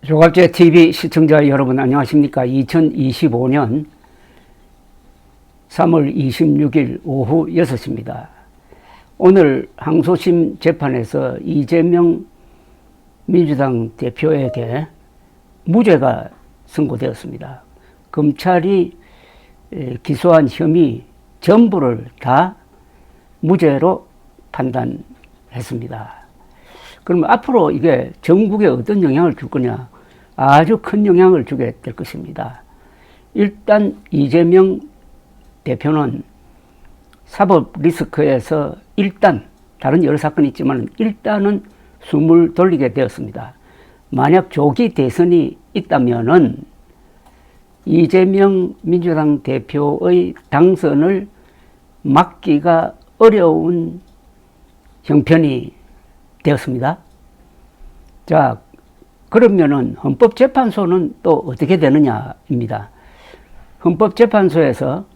조갑제 TV 시청자 여러분 안녕하십니까? 2025년 3월 26일 오후 6시입니다. 오늘 항소심 재판에서 이재명 민주당 대표에게 무죄가 선고되었습니다. 검찰이 기소한 혐의 전부를 다 무죄로 판단했습니다. 그럼 앞으로 이게 전국에 어떤 영향을 줄 거냐? 아주 큰 영향을 주게 될 것입니다. 일단 이재명 대표는 사법 리스크에서 일단 다른 여러 사건이 있지만 일단은 숨을 돌리게 되었습니다. 만약 조기 대선이 있다면은 이재명 민주당 대표의 당선을 막기가 어려운 형편이 되었습니다. 자, 그러면은 헌법재판소는 또 어떻게 되느냐입니다. 헌법재판소에서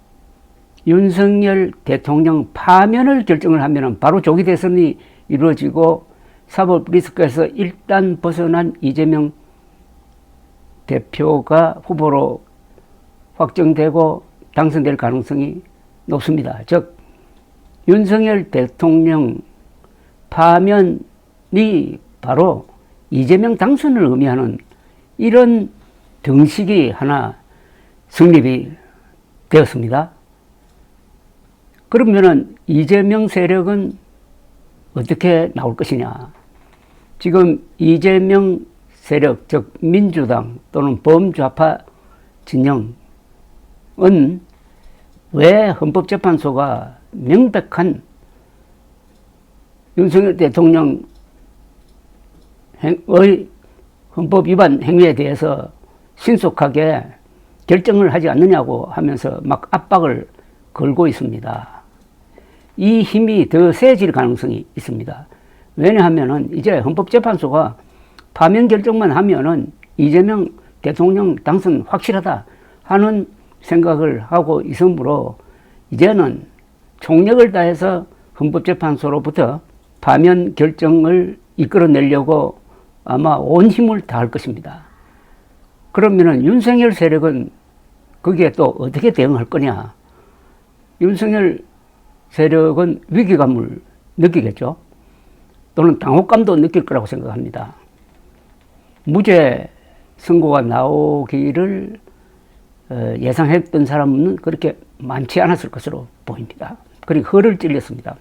윤석열 대통령 파면을 결정을 하면은 바로 조기 대선이 이루어지고 사법 리스크에서 일단 벗어난 이재명 대표가 후보로 확정되고 당선될 가능성이 높습니다. 즉, 윤석열 대통령 파면이 바로 이재명 당선을 의미하는 이런 등식이 하나 성립이 되었습니다. 그러면은 이재명 세력은 어떻게 나올 것이냐? 지금 이재명 세력, 즉 민주당 또는 범좌파 진영은 왜 헌법재판소가 명백한 윤석열 대통령의 헌법 위반 행위에 대해서 신속하게 결정을 하지 않느냐고 하면서 막 압박을 걸고 있습니다. 이 힘이 더 세질 가능성이 있습니다. 왜냐하면은 이제 헌법재판소가 파면 결정만 하면은 이재명 대통령 당선 확실하다 하는 생각을 하고 있으므로 이제는 총력을 다해서 헌법재판소로부터 파면 결정을 이끌어내려고 아마 온 힘을 다할 것입니다. 그러면은 윤석열 세력은 거기에 또 어떻게 대응할 거냐? 윤석열 세력은 위기감을 느끼겠죠. 또는 당혹감도 느낄 거라고 생각합니다. 무죄 선고가 나오기를 예상했던 사람은 그렇게 많지 않았을 것으로 보입니다. 그리고 허를 찔렸습니다.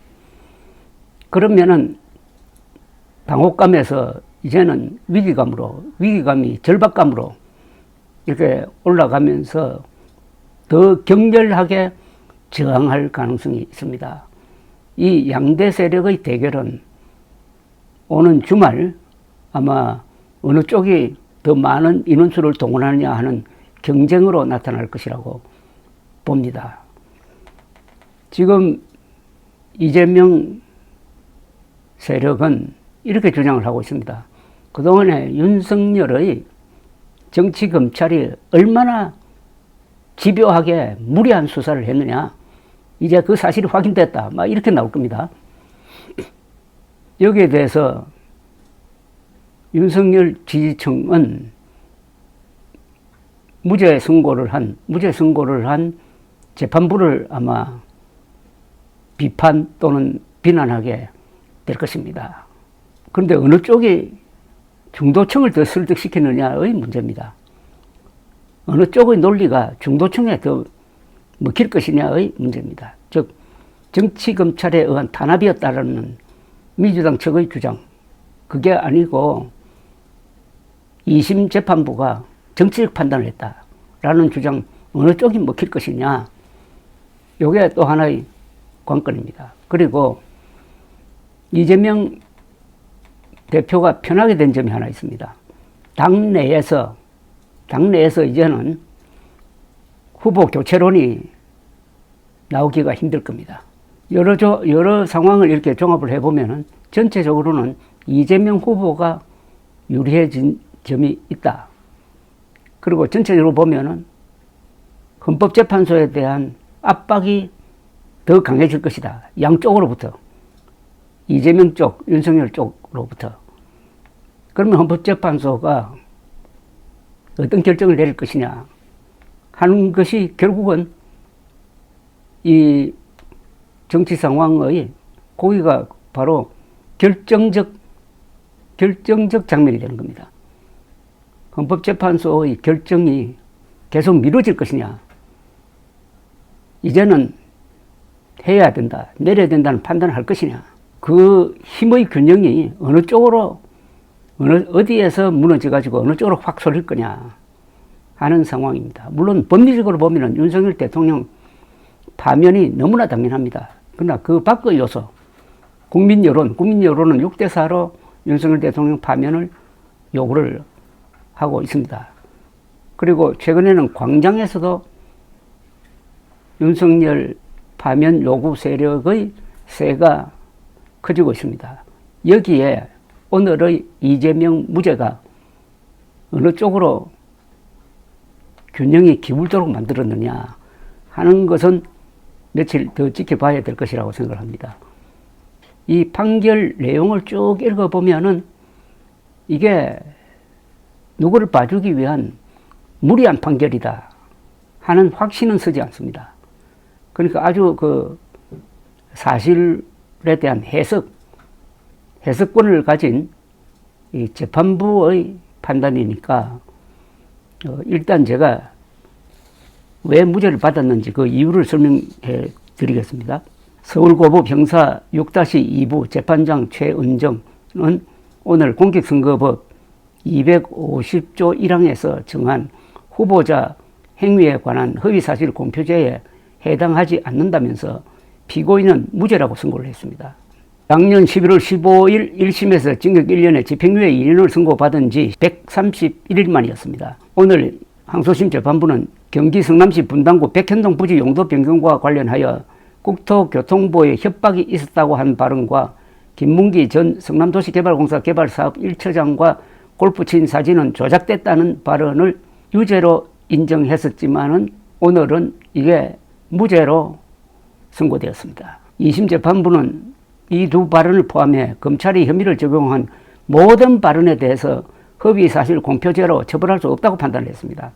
그러면은 당혹감에서 이제는 위기감이 절박감으로 이렇게 올라가면서 더 격렬하게 저항할 가능성이 있습니다. 이 양대 세력의 대결은 오는 주말 아마 어느 쪽이 더 많은 인원수를 동원하느냐 하는 경쟁으로 나타날 것이라고 봅니다. 지금 이재명 세력은 이렇게 주장을 하고 있습니다. 그동안에 윤석열의 정치 검찰이 얼마나 집요하게 무리한 수사를 했느냐. 이제 그 사실이 확인됐다. 막 이렇게 나올 겁니다. 여기에 대해서 윤석열 지지층은 무죄 선고를 한 재판부를 아마 비판 또는 비난하게 될 것입니다. 그런데 어느 쪽이 중도층을 더 설득시키느냐의 문제입니다. 어느 쪽의 논리가 중도층에 더 먹힐 것이냐의 문제입니다. 즉, 정치검찰에 의한 탄압이었다라는 민주당 측의 주장, 그게 아니고 2심 재판부가 정치적 판단을 했다라는 주장, 어느 쪽이 먹힐 것이냐, 이게 또 하나의 관건입니다. 그리고 이재명 대표가 편하게 된 점이 하나 있습니다. 당내에서 이제는 후보 교체론이 나오기가 힘들 겁니다. 여러 상황을 이렇게 종합을 해보면은 전체적으로는 이재명 후보가 유리해진 점이 있다. 그리고 전체적으로 보면은 헌법재판소에 대한 압박이 더 강해질 것이다. 양쪽으로부터. 이재명 쪽, 윤석열 쪽으로부터. 그러면 헌법재판소가 어떤 결정을 내릴 것이냐 하는 것이 결국은 이 정치 상황의 고기가 바로 결정적 장면이 되는 겁니다. 헌법재판소의 결정이 계속 미뤄질 것이냐, 이제는 해야 된다, 내려야 된다는 판단을 할 것이냐, 그 힘의 균형이 어느 쪽으로, 어디에서 무너져가지고 어느 쪽으로 확 쏠릴 거냐 하는 상황입니다. 물론 법리적으로 보면은 윤석열 대통령 파면이 너무나 당연합니다. 그러나 그 밖의 요소, 국민 여론은 6대4로 윤석열 대통령 파면을 요구를 하고 있습니다. 그리고 최근에는 광장에서도 윤석열 파면 요구 세력의 세가 커지고 있습니다. 여기에 오늘의 이재명 무죄가 어느 쪽으로 균형이 기울도록 만들었느냐 하는 것은 며칠 더 지켜봐야 될 것이라고 생각을 합니다. 이 판결 내용을 쭉 읽어보면은 이게 누구를 봐주기 위한 무리한 판결이다 하는 확신은 서지 않습니다. 그러니까 아주 그 사실에 대한 해석권을 가진 이 재판부의 판단이니까 일단 제가 왜 무죄를 받았는지 그 이유를 설명해 드리겠습니다. 서울고법 형사 6-2부 재판장 최은정은 오늘 공직선거법 250조 1항에서 정한 후보자 행위에 관한 허위사실 공표죄에 해당하지 않는다면서 피고인은 무죄라고 선고를 했습니다. 작년 11월 15일 1심에서 징역 1년에 집행유예 2년을 선고받은 지 131일 만이었습니다. 오늘 항소심 재판부는 경기 성남시 분당구 백현동 부지 용도 변경과 관련하여 국토교통부의 협박이 있었다고 한 발언과 김문기 전 성남도시개발공사 개발사업 1처장과 골프 친 사진은 조작됐다는 발언을 유죄로 인정했었지만은 오늘은 이게 무죄로 선고되었습니다. 2심 재판부는 이 두 발언을 포함해 검찰이 혐의를 적용한 모든 발언에 대해서 허위사실 공표죄로 처벌할 수 없다고 판단했습니다.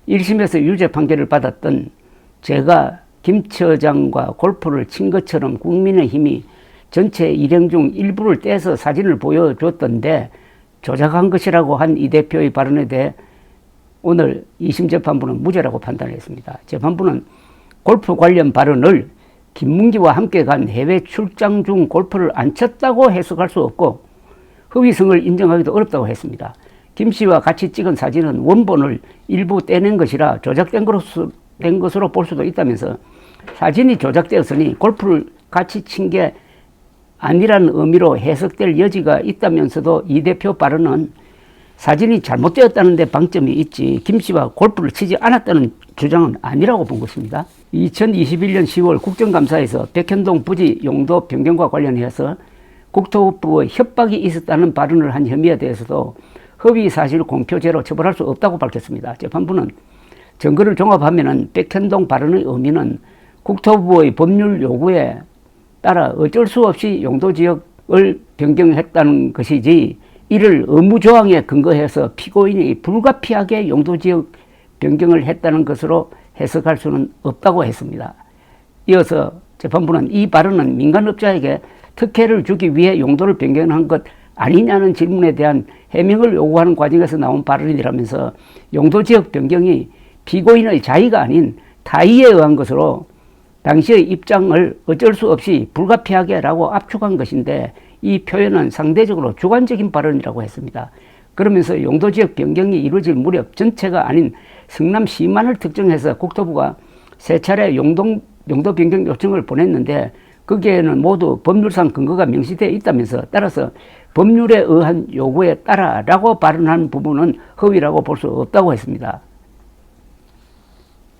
1심에서 유죄 판결을 받았던 제가 김 처장과 골프를 친 것처럼 국민의힘이 전체 일행 중 일부를 떼서 사진을 보여줬던데 조작한 것이라고 한 이 대표의 발언에 대해 오늘 2심 재판부는 무죄라고 판단했습니다. 재판부는 골프 관련 발언을 김문기와 함께 간 해외 출장 중 골프를 안 쳤다고 해석할 수 없고 허위성을 인정하기도 어렵다고 했습니다. 김 씨와 같이 찍은 사진은 원본을 일부 떼낸 것이라 조작된 것으로 볼 수도 있다면서 사진이 조작되었으니 골프를 같이 친 게 아니라는 의미로 해석될 여지가 있다면서도 이 대표 발언은 사진이 잘못되었다는 데 방점이 있지 김 씨와 골프를 치지 않았다는 주장은 아니라고 본 것입니다. 2021년 10월 국정감사에서 백현동 부지 용도 변경과 관련해서 국토부의 협박이 있었다는 발언을 한 혐의에 대해서도 허위사실 공표죄로 처벌할 수 없다고 밝혔습니다. 재판부는 증거를 종합하면 백현동 발언의 의미는 국토부의 법률 요구에 따라 어쩔 수 없이 용도지역을 변경했다는 것이지 이를 의무조항에 근거해서 피고인이 불가피하게 용도지역 변경을 했다는 것으로 해석할 수는 없다고 했습니다. 이어서 재판부는 이 발언은 민간업자에게 특혜를 주기 위해 용도를 변경한 것 아니냐는 질문에 대한 해명을 요구하는 과정에서 나온 발언이라면서 용도지역 변경이 피고인의 자의가 아닌 타의에 의한 것으로 당시의 입장을 어쩔 수 없이 불가피하게라고 압축한 것인데 이 표현은 상대적으로 주관적인 발언이라고 했습니다. 그러면서 용도지역 변경이 이루어질 무렵 전체가 아닌 성남시만을 특정해서 국토부가 세 차례 용도 변경 요청을 보냈는데 거기에는 모두 법률상 근거가 명시되어 있다면서 따라서 법률에 의한 요구에 따라라고 발언한 부분은 허위라고 볼 수 없다고 했습니다.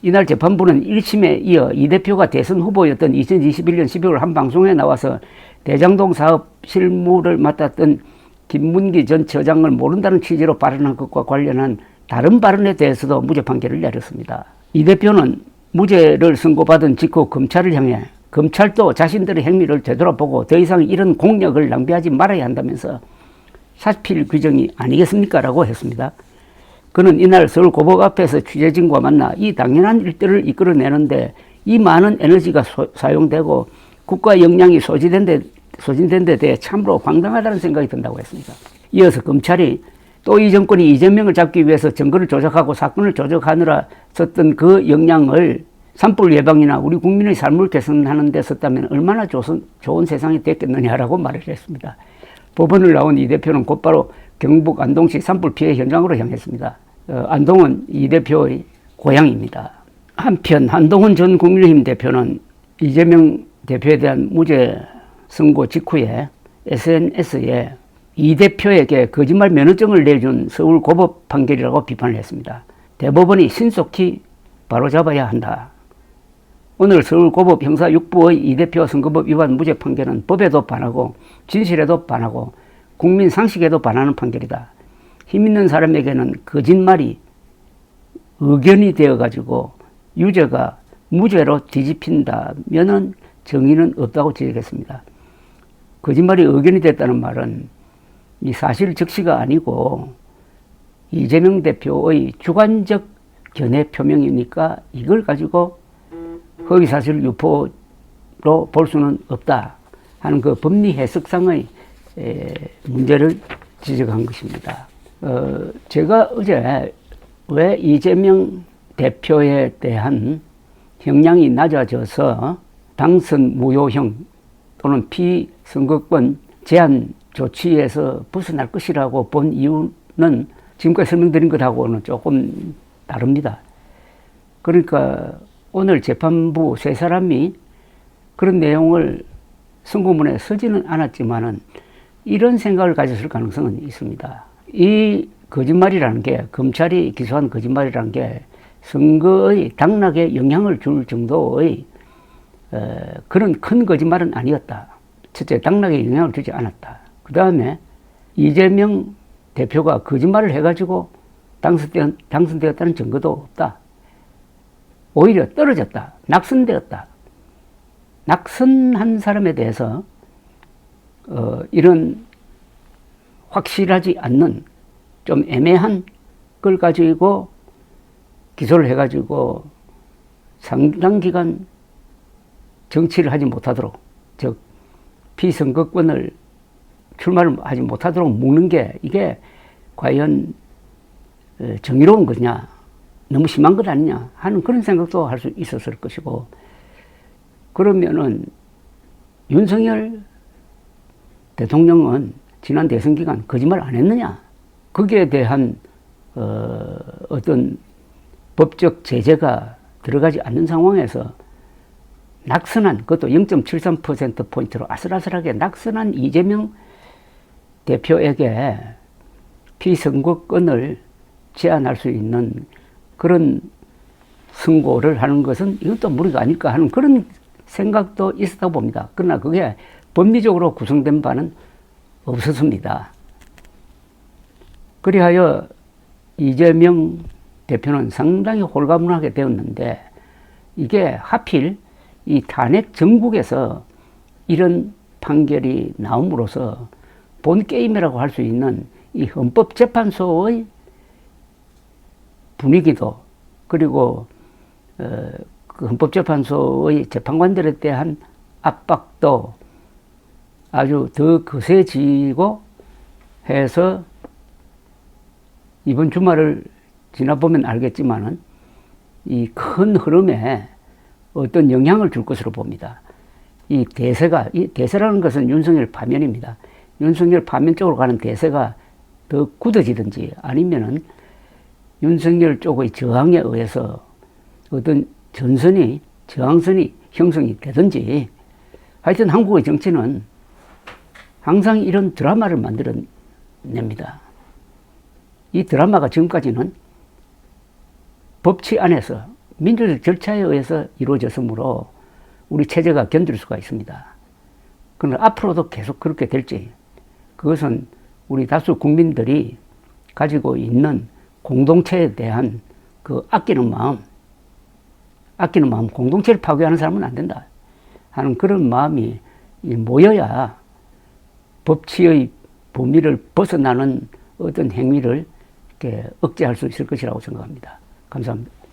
이날 재판부는 1심에 이어 이 대표가 대선 후보였던 2021년 12월 한 방송에 나와서 대장동 사업 실무를 맡았던 김문기 전 처장을 모른다는 취지로 발언한 것과 관련한 다른 발언에 대해서도 무죄 판결을 내렸습니다. 이 대표는 무죄를 선고받은 직후 검찰을 향해 검찰도 자신들의 행위를 되돌아보고 더 이상 이런 공력을 낭비하지 말아야 한다면서 사필 규정이 아니겠습니까? 라고 했습니다. 그는 이날 서울 고법 앞에서 취재진과 만나 이 당연한 일들을 이끌어내는데 이 많은 에너지가 사용되고 국가 역량이 소진된 데 대해 참으로 황당하다는 생각이 든다고 했습니다. 이어서 검찰이 또 이 정권이 이재명을 잡기 위해서 증거를 조작하고 사건을 조작하느라 썼던 그 역량을 산불 예방이나 우리 국민의 삶을 개선하는 데 썼다면 얼마나 좋은 세상이 됐겠느냐라고 말을 했습니다. 법원을 나온 이 대표는 곧바로 경북 안동시 산불 피해 현장으로 향했습니다. 안동은 이 대표의 고향입니다. 한편 한동훈 전 국민의힘 대표는 이재명 대표에 대한 무죄 선고 직후에 SNS에 이 대표에게 거짓말 면허증을 내준 서울 고법 판결이라고 비판을 했습니다. 대법원이 신속히 바로잡아야 한다. 오늘 서울 고법 형사 6부의 이 대표 선거법 위반 무죄 판결은 법에도 반하고 진실에도 반하고 국민 상식에도 반하는 판결이다. 힘 있는 사람에게는 거짓말이 의견이 되어가지고 유죄가 무죄로 뒤집힌다면은 정의는 없다고 지적했습니다. 거짓말이 의견이 됐다는 말은 이 사실 적시가 아니고 이재명 대표의 주관적 견해 표명이니까 이걸 가지고 허위사실 유포로 볼 수는 없다 하는 그 법리 해석상의 문제를 지적한 것입니다. 제가 어제 왜 이재명 대표에 대한 형량이 낮아져서 당선 무효형 또는 피선거권 제한 조치에서 벗어날 것이라고 본 이유는 지금까지 설명드린 것하고는 조금 다릅니다. 그러니까 오늘 재판부 세 사람이 그런 내용을 선고문에 쓰지는 않았지만은 이런 생각을 가졌을 가능성은 있습니다. 이 거짓말이라는 게, 검찰이 기소한 거짓말이라는 게 선거의 당락에 영향을 줄 정도의 그런 큰 거짓말은 아니었다. 첫째, 당락에 영향을 주지 않았다. 그 다음에 이재명 대표가 거짓말을 해가지고 당선되었다는 증거도 없다. 오히려 떨어졌다. 낙선되었다. 낙선한 사람에 대해서 이런 확실하지 않는 좀 애매한 걸 가지고 기소를 해가지고 상당 기간 정치를 하지 못하도록, 즉 피선거권을 출마를 하지 못하도록 묶는 게 이게 과연 정의로운 거냐, 너무 심한 것 아니냐 하는 그런 생각도 할 수 있었을 것이고, 그러면은 윤석열 대통령은 지난 대선 기간 거짓말 안 했느냐, 거기에 대한 어떤 법적 제재가 들어가지 않는 상황에서 낙선한, 그것도 0.73%포인트로 아슬아슬하게 낙선한 이재명 대표에게 피선거권을 제한할 수 있는 그런 선고를 하는 것은 이것도 무리가 아닐까 하는 그런 생각도 있었다고 봅니다. 그러나 그게 법리적으로 구성된 바는 없었습니다. 그리하여 이재명 대표는 상당히 홀가분하게 되었는데, 이게 하필 이 탄핵 정국에서 이런 판결이 나옴으로써 본 게임이라고 할 수 있는 이 헌법재판소의 분위기도, 그리고 그 헌법재판소의 재판관들에 대한 압박도 아주 더 거세지고 해서 이번 주말을 지나보면 알겠지만은 이 큰 흐름에 어떤 영향을 줄 것으로 봅니다. 이 대세라는 것은 윤석열 파면입니다. 윤석열 파면 쪽으로 가는 대세가 더 굳어지든지 아니면은 윤석열 쪽의 저항에 의해서 어떤 저항선이 형성이 되든지, 하여튼 한국의 정치는 항상 이런 드라마를 만들어냅니다. 이 드라마가 지금까지는 법치 안에서 민주적 절차에 의해서 이루어졌으므로 우리 체제가 견딜 수가 있습니다. 그러나 앞으로도 계속 그렇게 될지, 그것은 우리 다수 국민들이 가지고 있는 공동체에 대한 그 아끼는 마음, 공동체를 파괴하는 사람은 안 된다 하는 그런 마음이 모여야 법치의 범위를 벗어나는 어떤 행위를 억제할 수 있을 것이라고 생각합니다. 감사합니다.